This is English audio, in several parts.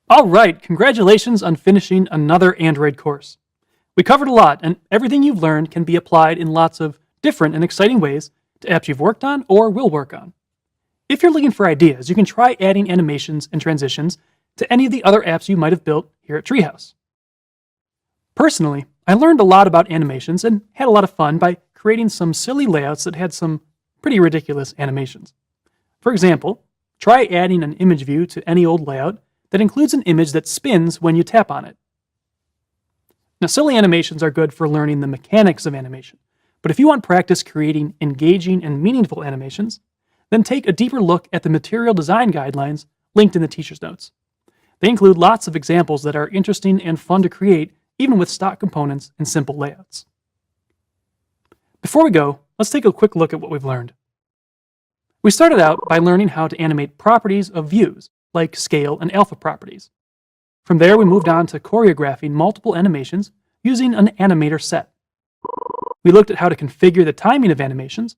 Alright, congratulations on finishing another Android course. We covered a lot, and everything you've learned can be applied in lots of different and exciting ways to apps you've worked on or will work on. If you're looking for ideas, you can try adding animations and transitions to any of the other apps you might have built here at Treehouse. Personally, I learned a lot about animations and had a lot of fun by creating some silly layouts that had some pretty ridiculous animations. For example, try adding an image view to any old layout that includes an image that spins when you tap on it. Now, silly animations are good for learning the mechanics of animation, but if you want practice creating engaging and meaningful animations, then take a deeper look at the material design guidelines linked in the teacher's notes. They include lots of examples that are interesting and fun to create, even with stock components and simple layouts. Before we go, let's take a quick look at what we've learned. We started out by learning how to animate properties of views, like scale and alpha properties. From there, we moved on to choreographing multiple animations using an animator set. We looked at how to configure the timing of animations,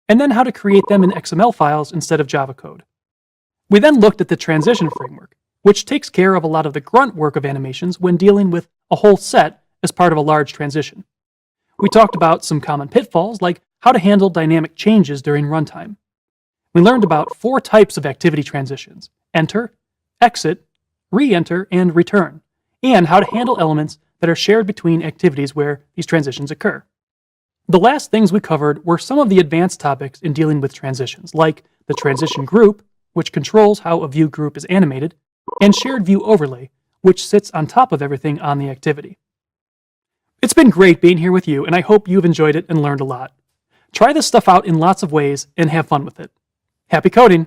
and then how to create them in XML files instead of Java code. We then looked at the transition framework, which takes care of a lot of the grunt work of animations when dealing with a whole set as part of a large transition. We talked about some common pitfalls, like how to handle dynamic changes during runtime. We learned about 4 types of activity transitions: enter, exit, re-enter, and return, and how to handle elements that are shared between activities where these transitions occur. The last things we covered were some of the advanced topics in dealing with transitions, like the transition group, which controls how a view group is animated, and shared view overlay, which sits on top of everything on the activity. It's been great being here with you, and I hope you've enjoyed it and learned a lot. Try this stuff out in lots of ways and have fun with it. Happy coding!